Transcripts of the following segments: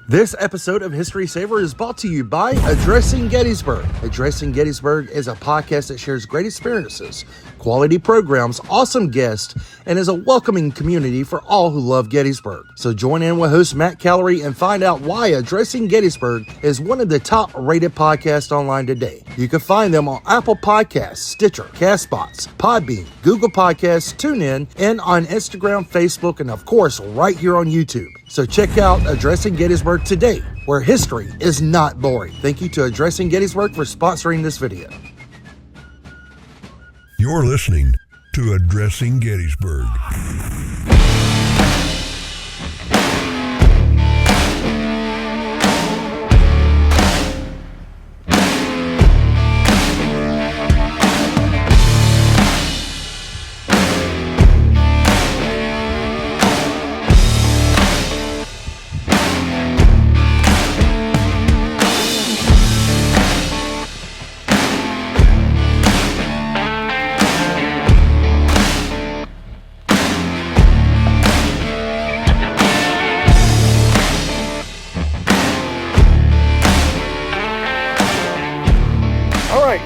This episode of History Saver is brought to you by Addressing Gettysburg. Addressing Gettysburg is a podcast that shares great experiences, quality programs, awesome guests, and is a welcoming community for all who love Gettysburg. So join in with host Matt Callery and find out why Addressing Gettysburg is one of the top-rated podcasts online today. You can find them on Apple Podcasts, Stitcher, Castbox, Podbean, Google Podcasts, TuneIn, and on Instagram, Facebook, and of course, right here on YouTube. So check out Addressing Gettysburg today, where history is not boring. Thank you to Addressing Gettysburg for sponsoring this video. You're listening to Addressing Gettysburg.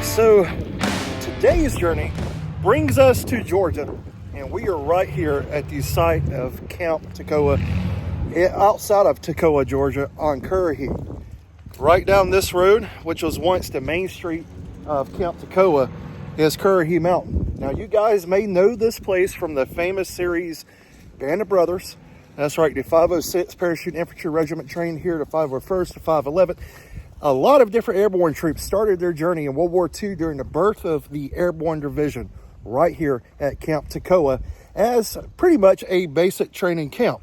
So today's journey brings us to Georgia, and we are right here at the site of Camp Toccoa, outside of Toccoa, Georgia, on Currahee. Right down this road, which was once the main street of Camp Toccoa, is Currahee Mountain. Now, you guys may know this place from the famous series Band of Brothers. That's right, the 506 Parachute Infantry Regiment trained here, the 501st, the 511th. A lot of different airborne troops started their journey in World War II during the birth of the Airborne Division right here at Camp Toccoa as pretty much a basic training camp.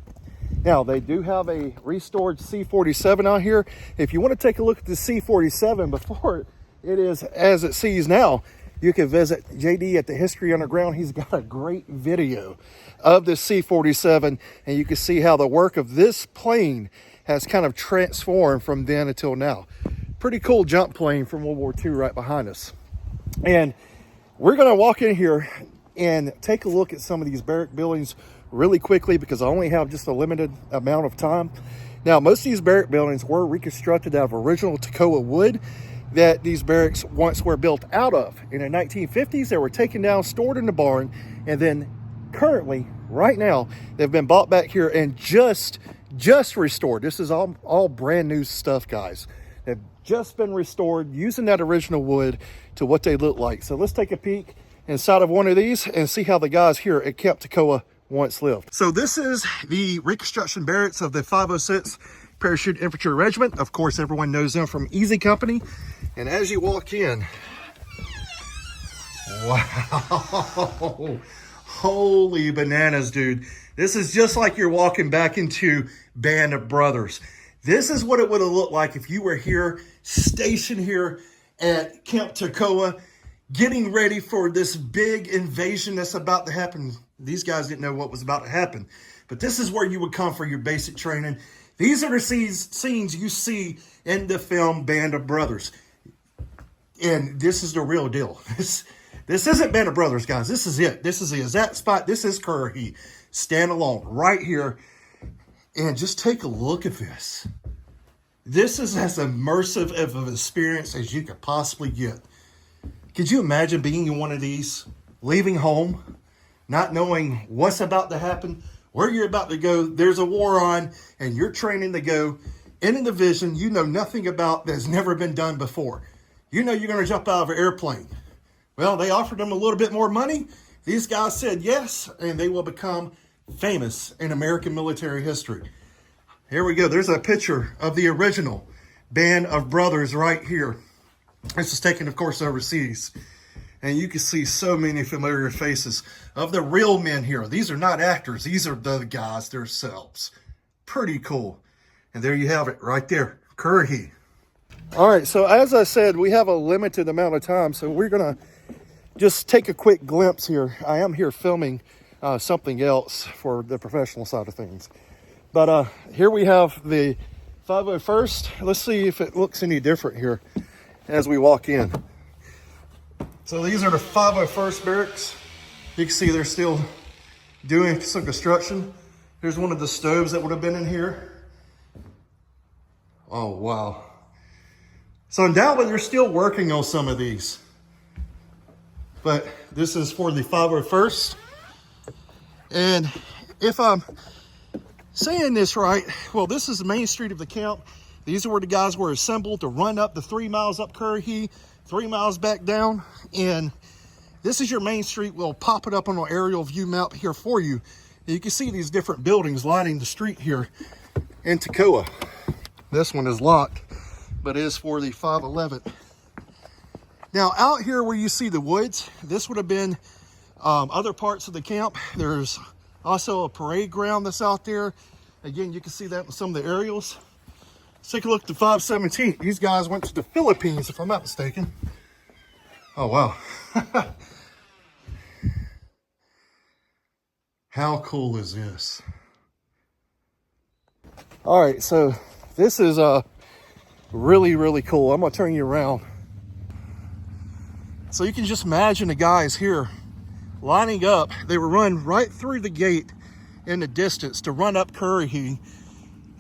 Now, they do have a restored C-47 out here. If you want to take a look at the C-47 before it is as it sees now, you can visit JD at the History Underground. He's got a great video of the C-47, and you can see how the work of this plane has kind of transformed from then until now. Pretty cool jump plane from World War II right behind us. And we're going to walk in here and take a look at some of these barrack buildings really quickly because I only have just a limited amount of time. Now, most of these barrack buildings were reconstructed out of original Toccoa wood that these barracks once were built out of. In the 1950s, they were taken down, stored in the barn, and then currently, right now, they've been bought back here and just restored. This is all brand new stuff, guys. They've just been restored using that original wood to what they look like. So let's take a peek inside of one of these and see how the guys here at Camp Toccoa once lived. So this is the reconstruction barracks of the 506 Parachute Infantry Regiment. Of course, everyone knows them from Easy Company. And as you walk in, wow, holy bananas, dude. This is just like you're walking back into Band of Brothers. This is what it would have looked like if you were here, stationed here at Camp Toccoa, getting ready for this big invasion that's about to happen. These guys didn't know what was about to happen, but this is where you would come for your basic training. These are the scenes you see in the film Band of Brothers. And this is the real deal. This isn't Band of Brothers, guys. This is it. This is the exact spot. This is Currahee. Stand alone right here. And just take a look at this. This is as immersive of an experience as you could possibly get. Could you imagine being in one of these, leaving home, not knowing what's about to happen, where you're about to go, there's a war on, and you're training to go in a division you know nothing about that's never been done before. You know you're going to jump out of an airplane. Well, they offered them a little bit more money. These guys said yes, and they will become famous in American military history. Here we go. There's a picture of the original Band of Brothers right here. This is taken, of course, overseas. And you can see so many familiar faces of the real men here. These are not actors. These are the guys themselves. Pretty cool. And there you have it right there. Currahee. All right. So as I said, we have a limited amount of time. So we're going to just take a quick glimpse here. I am here filming something else for the professional side of things. But here we have the 501st. Let's see if it looks any different here as we walk in. So these are the 501st barracks. You can see they're still doing some construction. Here's one of the stoves that would have been in here. Oh, wow. So undoubtedly, they're still working on some of these. But this is for the 501st. And if I'm saying this right, well, this is the main street of the camp. These are where the guys were assembled to run up the 3 miles up Currahee, 3 miles back down. And this is your main street. We'll pop it up on an aerial view map here for you. And you can see these different buildings lining the street here in Toccoa. This one is locked, but it is for the 511. Now, out here where you see the woods, this would have been other parts of the camp. There's also a parade ground that's out there. Again, you can see that in some of the aerials. Let's take a look at the 517. These guys went to the Philippines, if I'm not mistaken. Oh, wow. How cool is this? All right, so this is really, really cool. I'm gonna turn you around. So you can just imagine the guys here lining up. They were run right through the gate in the distance to run up Currahee.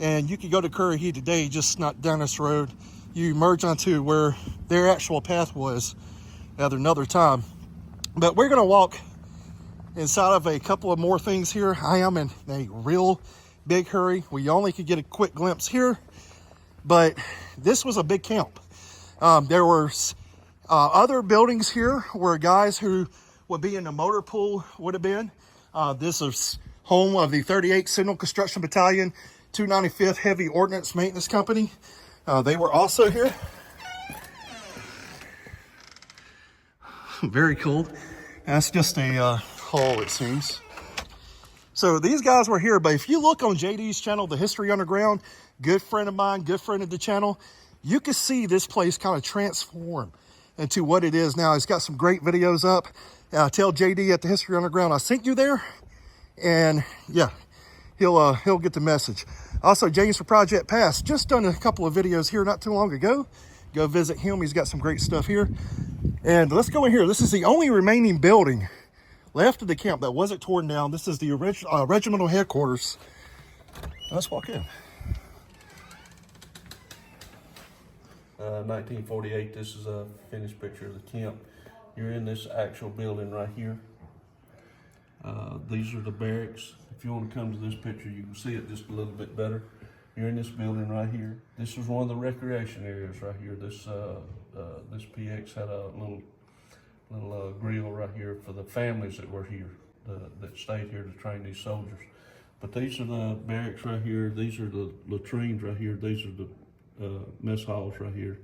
And you can go to Currahee today, just not down this road. You merge onto where their actual path was at another time. But we're gonna walk inside of a couple of more things here. I am in a real big hurry. We only could get a quick glimpse here, but this was a big camp. There were other buildings here where guys who would be in the motor pool would have been. This is home of the 38th Signal Construction Battalion, 295th Heavy Ordnance Maintenance Company. They were also here. Very cool. That's just a hall, it seems. So these guys were here, but if you look on JD's channel, The History Underground, good friend of mine, good friend of the channel, you can see this place kind of transform into what it is now. He's got some great videos up. Tell JD at The History Underground I sent you there, and yeah, he'll get the message. Also, James for Project Pass, just done a couple of videos here not too long ago. Go visit him. He's got some great stuff here. And let's go in here. This is the only remaining building left of the camp that wasn't torn down. This is the regimental headquarters. Let's walk in. 1948, this is a finished picture of the camp. You're in this actual building right here. These are the barracks. If you want to come to this picture, you can see it just a little bit better. You're in this building right here. This was one of the recreation areas right here. This PX had a little grill right here for the families that were here, that stayed here to train these soldiers. But these are the barracks right here. These are the latrines right here. These are the mess halls right here.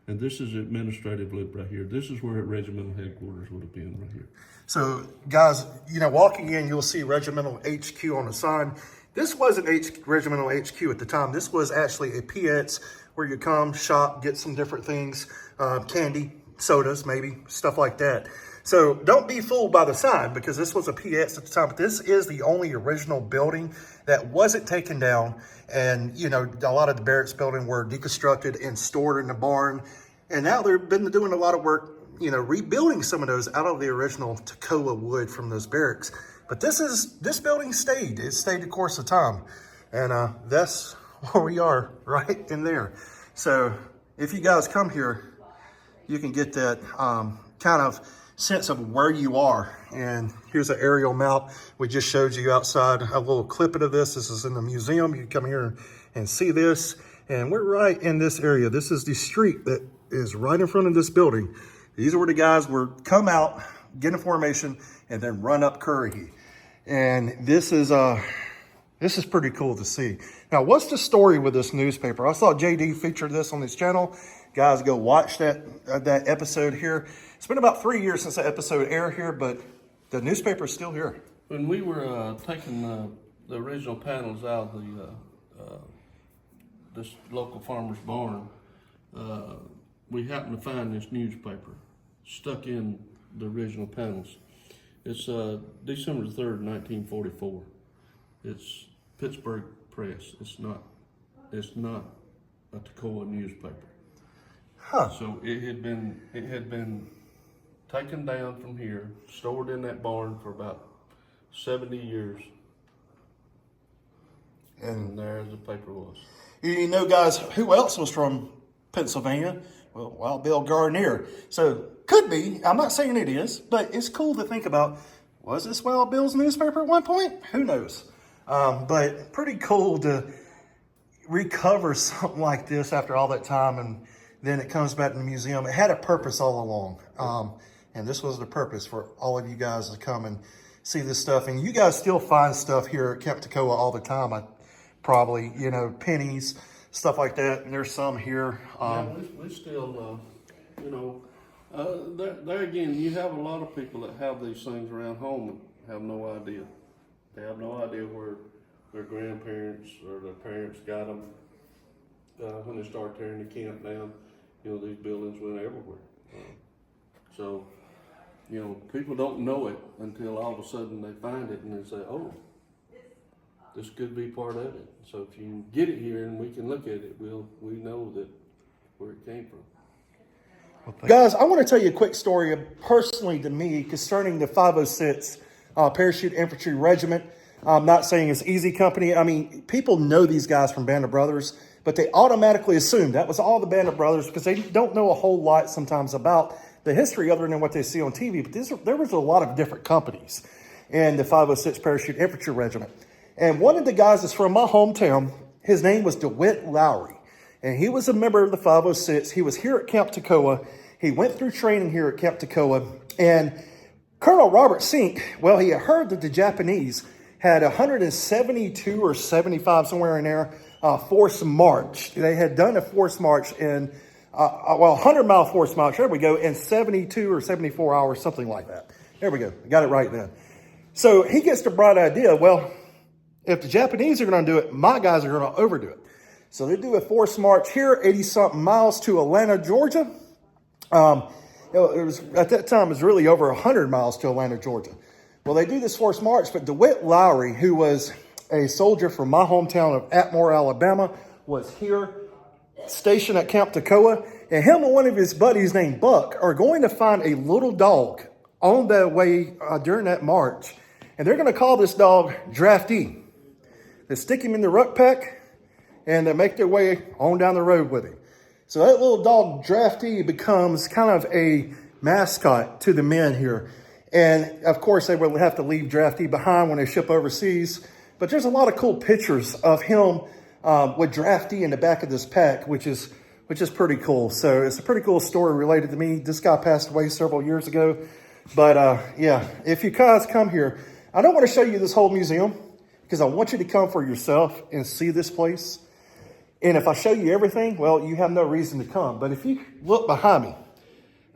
And this is administrative loop right here. This is where regimental headquarters would have been right here. So guys, you know, walking in, you'll see regimental HQ on the sign. This wasn't regimental HQ at the time. This was actually a PX where you come, shop, get some different things, candy, sodas, maybe, stuff like that. So don't be fooled by the sign, because this was a PX at the time. But this is the only original building that wasn't taken down. And, you know, a lot of the barracks building were deconstructed and stored in the barn. And now they've been doing a lot of work, you know, rebuilding some of those out of the original Toccoa wood from those barracks. But this building stayed. It stayed the course of time. And that's where we are, right in there. So if you guys come here, you can get that kind of sense of where you are. And here's an aerial map. We just showed you outside a little clip of this. This is in the museum. You can come here and see this. And we're right in this area. This is the street that is right in front of this building. These are where the guys would come out, get in formation, and then run up Currahee. And this is pretty cool to see. Now, what's the story with this newspaper? I saw JD featured this on his channel. Guys, go watch that episode here. It's been about 3 years since that episode aired here, but the newspaper is still here. When we were taking the original panels out of this local farmer's barn, we happened to find this newspaper stuck in the original panels. It's December 3rd, 1944. It's Pittsburgh Press. It's not a Toccoa newspaper. Huh. So it had been taken down from here, stored in that barn for about 70 years. And there the paper was. You know, guys, who else was from Pennsylvania? Well, Wild Bill Gardner. So, could be. I'm not saying it is, but it's cool to think about. Was this Wild Bill's newspaper at one point? Who knows? But pretty cool to recover something like this after all that time, and then it comes back to the museum. It had a purpose all along, and this was the purpose for all of you guys to come and see this stuff. And you guys still find stuff here at Camp Toccoa all the time. Probably, you know, pennies, stuff like that. And there's some here. Yeah, we still, you know, there again, you have a lot of people that have these things around home and have no idea. They have no idea where their grandparents or their parents got them when they started tearing the camp down. You know, these buildings went everywhere. So, you know, people don't know it until all of a sudden they find it and they say, oh, this could be part of it. So if you get it here and we can look at it, we know that where it came from. Guys, I want to tell you a quick story personally to me concerning the 506 Parachute Infantry Regiment. I'm not saying it's easy company. I mean, people know these guys from Band of Brothers, but they automatically assume that was all the Band of Brothers because they don't know a whole lot sometimes about the history other than what they see on TV. But there was a lot of different companies in the 506 Parachute Infantry Regiment. And one of the guys is from my hometown. His name was DeWitt Lowry. And he was a member of the 506. He was here at Camp Toccoa. He went through training here at Camp Toccoa. And Colonel Robert Sink, well, he had heard that the Japanese had 172 or 75, somewhere in there, forced march. They had done a forced march in, 100-mile forced march, there we go, in 72 or 74 hours, something like that. There we go. I got it right then. So he gets the bright idea, well, if the Japanese are going to do it, my guys are going to overdo it. So they do a forced march here, 80-something miles to Atlanta, Georgia. It was at that time, it was really over 100 miles to Atlanta, Georgia. Well, they do this forced march, but DeWitt Lowry, who was a soldier from my hometown of Atmore, Alabama, was here stationed at Camp Toccoa. And him and one of his buddies named Buck are going to find a little dog on their way during that march. And they're going to call this dog Drafty. They stick him in the rucksack, and they make their way on down the road with him. So that little dog, Drafty, becomes kind of a mascot to the men here. And, of course, they will have to leave Drafty behind when they ship overseas. But there's a lot of cool pictures of him with Drafty in the back of this pack, which is pretty cool. So it's a pretty cool story related to me. This guy passed away several years ago. But, yeah, if you guys come here, I don't want to show you this whole museum, because I want you to come for yourself and see this place. And if I show you everything, well, you have no reason to come. But if you look behind me,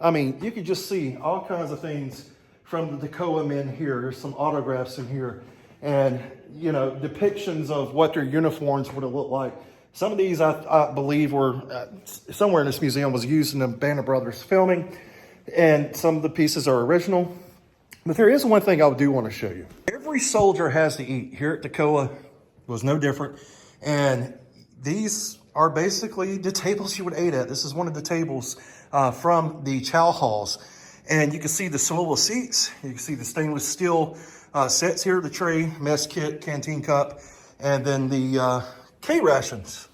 I mean, you can just see all kinds of things from the Toccoa men here. There's some autographs in here. And, you know, depictions of what their uniforms would have looked like. Some of these, I believe, were somewhere in this museum was used in the Band of Brothers filming. And some of the pieces are original. But there is one thing I do want to show you. Every soldier has to eat. Here at Toccoa was no different. And these are basically the tables you would eat at. This is one of the tables from the chow halls. And you can see the swivel seats. You can see the stainless steel sets here, the tray, mess kit, canteen cup, and then the K-rations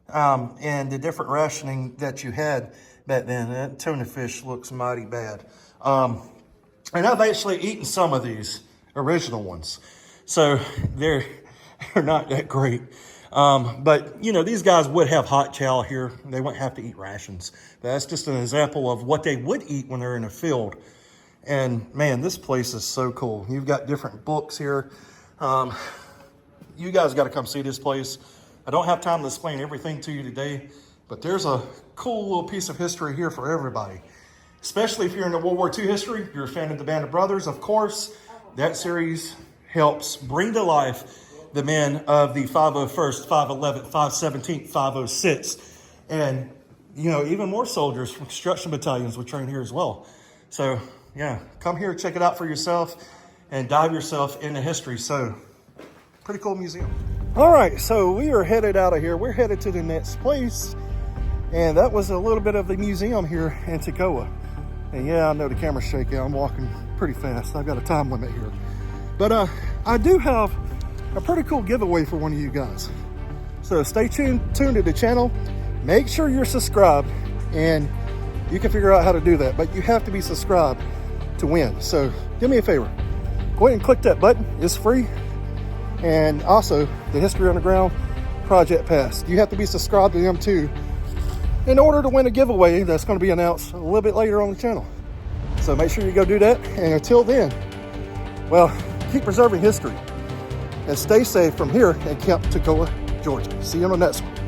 and the different rationing that you had back then. That tuna fish looks mighty bad. And I've actually eaten some of these original ones. So they're not that great. But, you know, these guys would have hot chow here. They wouldn't have to eat rations. That's just an example of what they would eat when they're in the field. And, man, this place is so cool. You've got different books here. You guys got to come see this place. I don't have time to explain everything to you today, but there's a cool little piece of history here for everybody. Especially if you're into World War II history, you're a fan of the Band of Brothers, of course. That series helps bring to life the men of the 501st, 511th, 517th, 506. And, you know, even more soldiers from construction battalions would train here as well. So, yeah, come here, check it out for yourself, and dive yourself into history. So, pretty cool museum. All right, so we are headed out of here. We're headed to the next place. And that was a little bit of the museum here in Toccoa. And yeah, I know the camera's shaky. I'm walking pretty fast. I've got a time limit here. But I do have a pretty cool giveaway for one of you guys. So stay tuned to the channel. Make sure you're subscribed, and you can figure out how to do that. But you have to be subscribed to win. So do me a favor. Go ahead and click that button. It's free. And also, the History Underground Project Pass. You have to be subscribed to them too in order to win a giveaway that's going to be announced a little bit later on the channel. So make sure you go do that. And until then, well, keep preserving history and stay safe from here at Camp Toccoa, Georgia. See you on the next one.